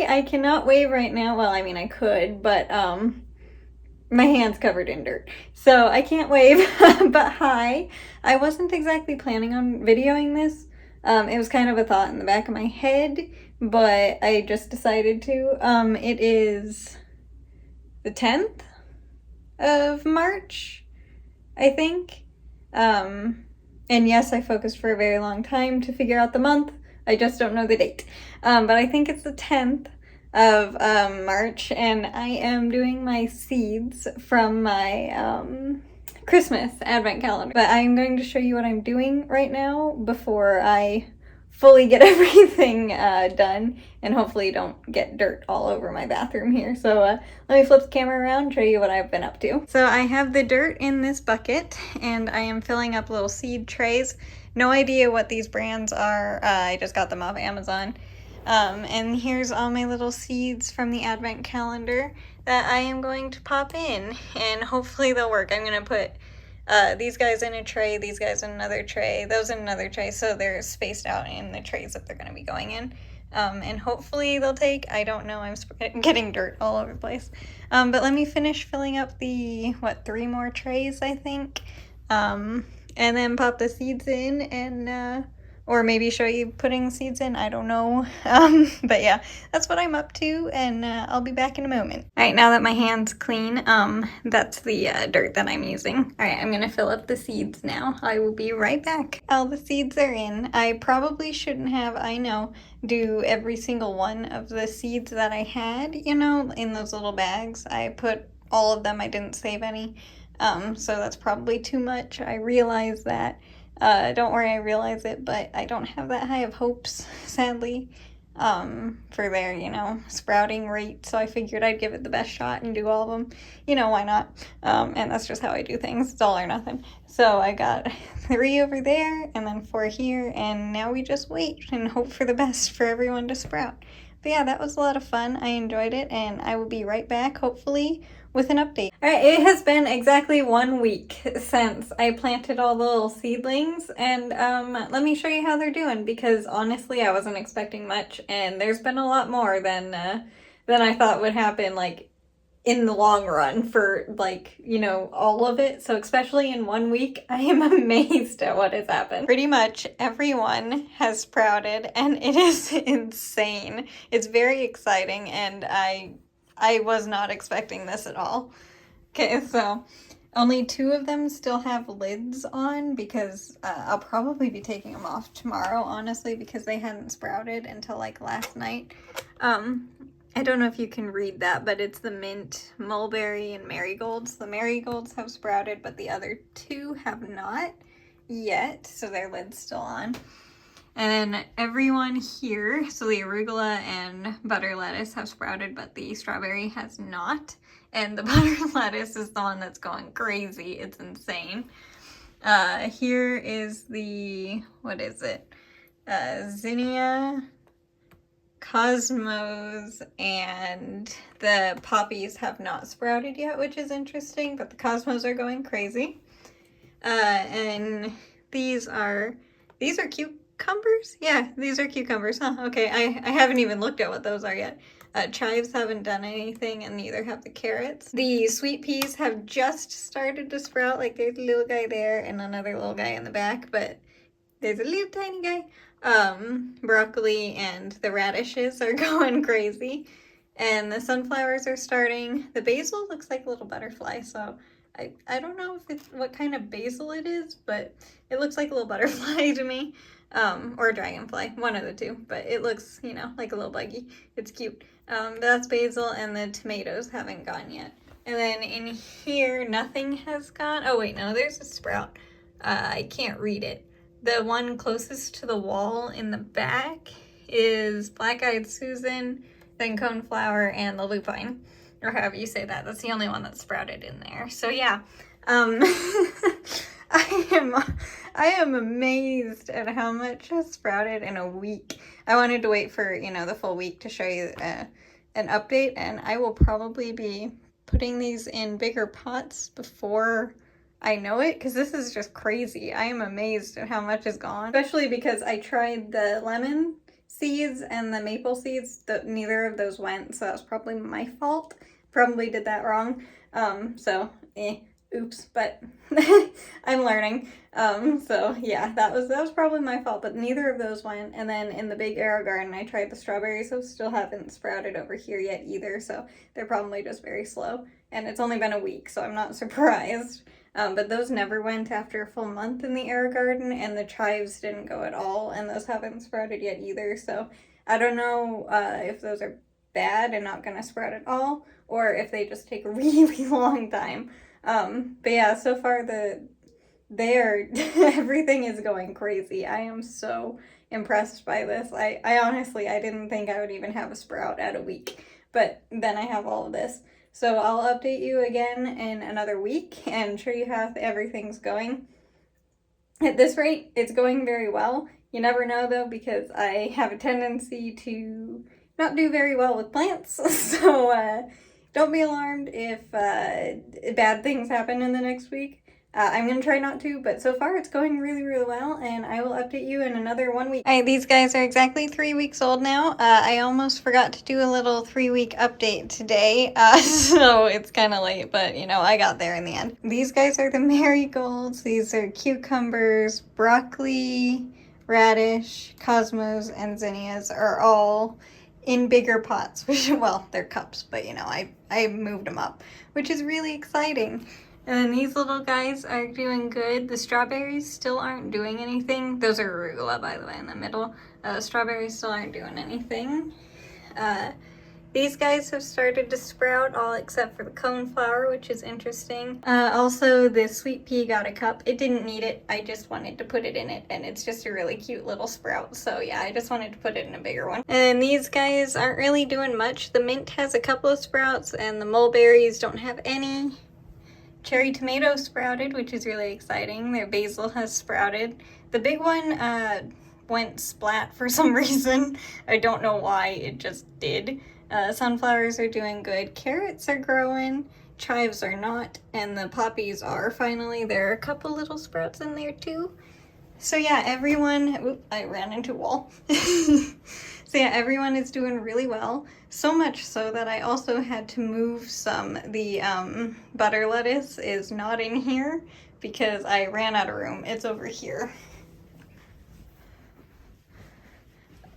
Hi, I cannot wave right now. Well, I mean, I could, but my hand's covered in dirt, so I can't wave. But hi, I wasn't exactly planning on videoing this. It was kind of a thought in the back of my head, but I just decided to. It is the 10th of March, I think. And yes, I focused for a very long time to figure out the month. I just don't know the date. But I think it's the 10th of March, and I am doing my seeds from my Christmas advent calendar. But I'm going to show you what I'm doing right now before I fully get everything done, and hopefully don't get dirt all over my bathroom here. So let me flip the camera around and show you what I've been up to. So I have the dirt in this bucket, and I am filling up little seed trays. No idea what these brands are. I just got them off Amazon. And here's all my little seeds from the advent calendar that I am going to pop in, and hopefully they'll work. I'm going to put these guys in a tray, these guys in another tray, those in another tray, so they're spaced out in the trays that they're going to be going in. And hopefully they'll take. I don't know, I'm getting dirt all over the place. But let me finish filling up the, 3 more trays, I think. And then pop the seeds in, and or maybe show you putting seeds in, I don't know. But yeah, that's what I'm up to, and I'll be back in a moment. All right, now that my hand's clean, that's the dirt that I'm using. All right, I'm gonna fill up the seeds now. I will be right back. All the seeds are in. I probably shouldn't have, I know, do every single one of the seeds that I had, you know, in those little bags. I put all of them, I didn't save any. So that's probably too much. I realize that. Don't worry, I realize it, but I don't have that high of hopes, sadly, for their, you know, sprouting rate, so I figured I'd give it the best shot and do all of them. You know, why not? And that's just how I do things. It's all or nothing. So I got 3 over there, and then 4 here, and now we just wait and hope for the best for everyone to sprout. But yeah, that was a lot of fun. I enjoyed it, and I will be right back, hopefully, with an update. All right, it has been exactly 1 week since I planted all the little seedlings, and let me show you how they're doing, because honestly, I wasn't expecting much, and there's been a lot more than I thought would happen, like, in the long run for, like, you know, all of it. So especially in 1 week, I am amazed at what has happened. Pretty much everyone has sprouted, and it is insane. It's very exciting, and I was not expecting this at all. Okay, so only 2 of them still have lids on, because I'll probably be taking them off tomorrow, honestly, because they hadn't sprouted until like last night. I don't know if you can read that, but it's the mint, mulberry, and marigolds. The marigolds have sprouted, but the other 2 have not yet, so their lid's still on. And then everyone here, so the arugula and butter lettuce have sprouted, but the strawberry has not. And the butter lettuce is the one that's going crazy. It's insane. Here is the, what is it? Zinnia, Cosmos, and the poppies have not sprouted yet, which is interesting, but the Cosmos are going crazy. And these are cucumbers? Yeah, these are cucumbers, huh? Okay, I haven't even looked at what those are yet. Chives haven't done anything, and neither have the carrots. The sweet peas have just started to sprout, like there's a little guy there and another little guy in the back, but there's a little tiny guy. Broccoli and the radishes are going crazy, and the sunflowers are starting. The basil looks like a little butterfly, so I don't know if it's what kind of basil it is, but it looks like a little butterfly to me, or a dragonfly, one of the 2, but it looks, you know, like a little buggy. It's cute. That's basil, and the tomatoes haven't gone yet. And then in here, nothing has gone. Oh wait, no, there's a sprout. I can't read it. The one closest to the wall in the back is Black-Eyed Susan, then Coneflower, and the lupine, or however you say that. That's the only one that's sprouted in there. So yeah, I am amazed at how much has sprouted in a week. I wanted to wait for, you know, the full week to show you an update, and I will probably be putting these in bigger pots before I know it, because this is just crazy. I am amazed at how much is gone, especially because I tried the lemon seeds and the maple seeds, neither of those went, so that was probably my fault. Probably did that wrong. Oops, but I'm learning. So yeah, that was probably my fault, but neither of those went. And then in the big AeroGarden, I tried the strawberries, so still haven't sprouted over here yet either, so they're probably just very slow. And it's only been a week, so I'm not surprised. But those never went after a full month in the AeroGarden, and the chives didn't go at all, and those haven't sprouted yet either, so I don't know if those are bad and not gonna sprout at all, or if they just take a really long time. But yeah, so far everything is going crazy. I am so impressed by this. I honestly, I didn't think I would even have a sprout at a week, but then I have all of this. So I'll update you again in another week and show you how everything's going. At this rate, it's going very well. You never know though, because I have a tendency to not do very well with plants, so don't be alarmed if bad things happen in the next week. I'm going to try not to, but so far it's going really, really well, and I will update you in another 1 week. Alright, these guys are exactly 3 weeks old now. I almost forgot to do a little 3-week update today, so it's kind of late, but you know, I got there in the end. These guys are the marigolds. These are cucumbers, broccoli, radish, cosmos, and zinnias are all in bigger pots, which, well, they're cups, but you know, I moved them up, which is really exciting. And then these little guys are doing good. The strawberries still aren't doing anything. Those are arugula, by the way, in the middle. Strawberries still aren't doing anything. These guys have started to sprout, all except for the coneflower, which is interesting. Also, the sweet pea got a cup. It didn't need it. I just wanted to put it in it, and it's just a really cute little sprout. So yeah, I just wanted to put it in a bigger one. And these guys aren't really doing much. The mint has a couple of sprouts, and the mulberries don't have any. Cherry tomato sprouted, which is really exciting. Their basil has sprouted. The big one went splat for some reason. I don't know why, it just did. Sunflowers are doing good. Carrots are growing. Chives are not. And the poppies are finally. There are a couple little sprouts in there too. So yeah, everyone... Oop, I ran into a wall. So yeah, everyone is doing really well. So much so that I also had to move some. The butter lettuce is not in here because I ran out of room. It's over here.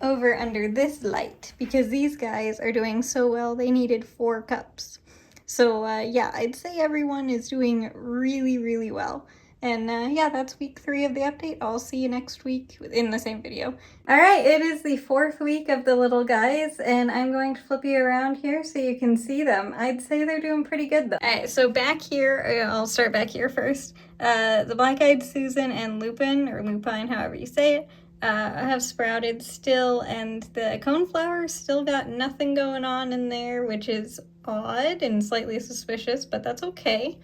Over under this light, because these guys are doing so well, they needed 4 cups. So yeah, I'd say everyone is doing really, really well. And yeah, that's week 3 of the update. I'll see you next week in the same video. Alright, it is the 4th week of the little guys, and I'm going to flip you around here so you can see them. I'd say they're doing pretty good though. Alright, so back here, I'll start back here first. The Black-Eyed Susan and Lupin, or Lupine, however you say it, have sprouted still, and the coneflower still got nothing going on in there, which is odd and slightly suspicious, but that's okay.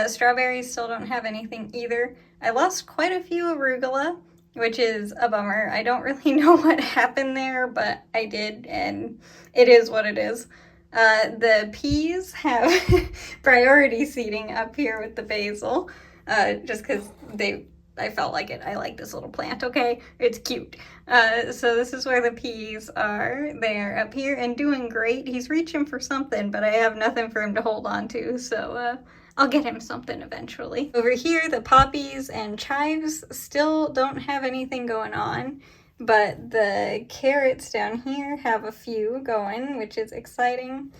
Strawberries still don't have anything either. I lost quite a few arugula, which is a bummer. I don't really know what happened there, but I did, and it is what it is. The peas have priority seeding up here with the basil, just because I felt like it. I like this little plant, okay? It's cute. So this is where the peas are. They're up here and doing great. He's reaching for something, but I have nothing for him to hold on to, so I'll get him something eventually. Over here, the poppies and chives still don't have anything going on, but the carrots down here have a few going, which is exciting.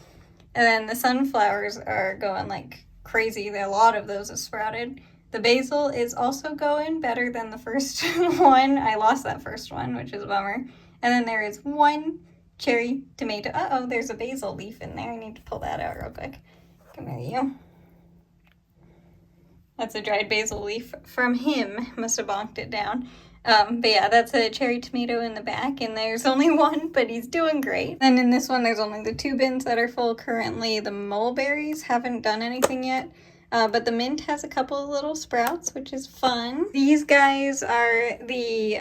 And then the sunflowers are going like crazy. A lot of those have sprouted. The basil is also going better than the first one. I lost that first one, which is a bummer. And then there is 1 cherry tomato. Uh-oh, there's a basil leaf in there. I need to pull that out real quick. Come here, you. That's a dried basil leaf from him. Must have bonked it down. But yeah, that's a cherry tomato in the back, and there's only 1, but he's doing great. And in this one, there's only the 2 bins that are full currently. The mulberries haven't done anything yet, but the mint has a couple of little sprouts, which is fun. These guys are the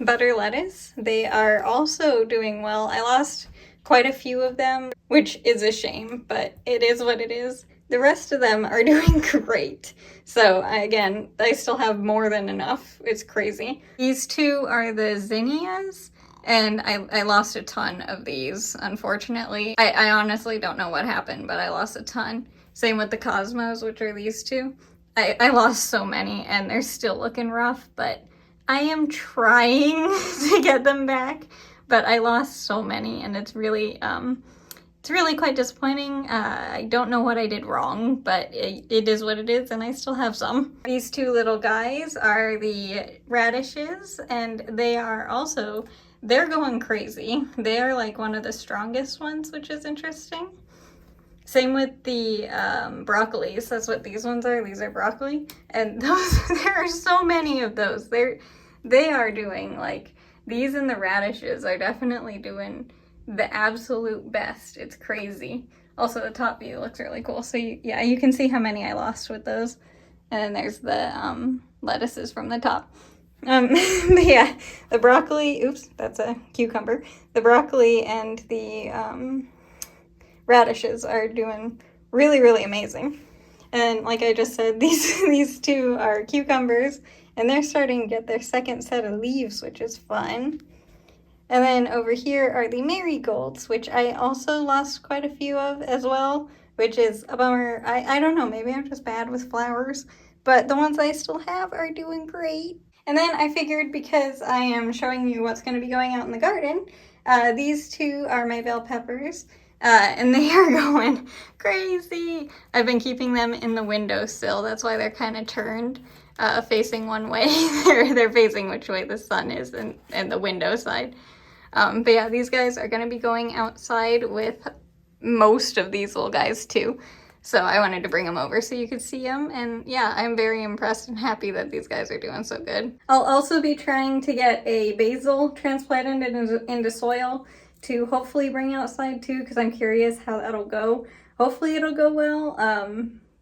butter lettuce. They are also doing well. I lost quite a few of them, which is a shame, but it is what it is. The rest of them are doing great. So again, I still have more than enough. It's crazy. These 2 are the zinnias, And I lost a ton of these, unfortunately. I honestly don't know what happened, but I lost a ton. Same with the Cosmos, which are these two. I lost so many, and they're still looking rough, but I am trying to get them back. But I lost so many, and it's really quite disappointing. I don't know what I did wrong, but it is what it is, and I still have some. These two little guys are the radishes, and they are also, they're going crazy. They are like one of the strongest ones, which is interesting. Same with the broccolis. That's what these ones are. These are broccoli. And those, there are so many of those. They are doing, like, these and the radishes are definitely doing the absolute best. It's crazy. Also, the top view looks really cool. So yeah, you can see how many I lost with those. And then there's the lettuces from the top. But yeah, the broccoli, oops, that's a cucumber. The broccoli and the radishes are doing really, really amazing. And like I just said, these two are cucumbers, and they're starting to get their second set of leaves, which is fun. And then over here are the marigolds, which I also lost quite a few of as well, which is a bummer. I don't know, maybe I'm just bad with flowers, but the ones I still have are doing great. And then I figured, because I am showing you what's going to be going out in the garden, these two are my bell peppers, and they are going crazy. I've been keeping them in the windowsill. That's why they're kind of turned, facing one way. they're facing which way the sun is, and the window side. But yeah, these guys are going to be going outside with most of these little guys too. So I wanted to bring them over so you could see them. And yeah, I'm very impressed and happy that these guys are doing so good. I'll also be trying to get a basil transplanted into soil to hopefully bring outside too, because I'm curious how that'll go. Hopefully it'll go well,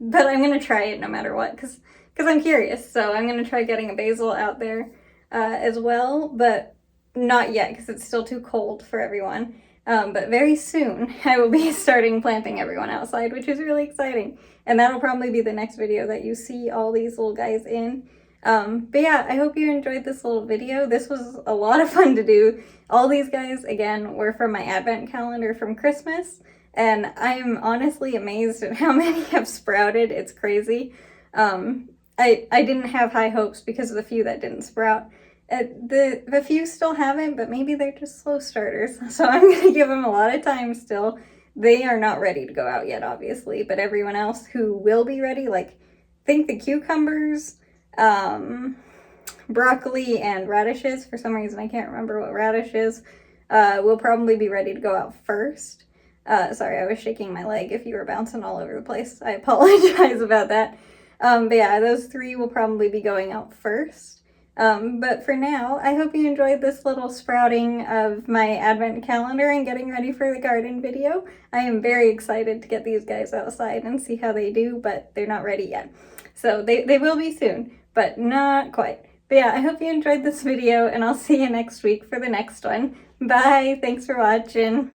but I'm going to try it no matter what, because I'm curious. So I'm going to try getting a basil out there as well, but not yet, because it's still too cold for everyone. But very soon I will be starting planting everyone outside, which is really exciting. And that'll probably be the next video that you see all these little guys in. But yeah, I hope you enjoyed this little video. This was a lot of fun to do. All these guys, again, were from my advent calendar from Christmas. And I am honestly amazed at how many have sprouted. It's crazy. I didn't have high hopes because of the few that didn't sprout. The few still haven't, but maybe they're just slow starters. So I'm going to give them a lot of time still. They are not ready to go out yet, obviously, but everyone else who will be ready, like, I think the cucumbers, broccoli, and radishes, for some reason I can't remember what radish is, will probably be ready to go out first. Sorry, I was shaking my leg if you were bouncing all over the place. I apologize about that. But yeah, those three will probably be going out first. But for now, I hope you enjoyed this little sprouting of my advent calendar and getting ready for the garden video. I am very excited to get these guys outside and see how they do, but they're not ready yet. So they will be soon, but not quite. But yeah, I hope you enjoyed this video, and I'll see you next week for the next one. Bye! Thanks for watching.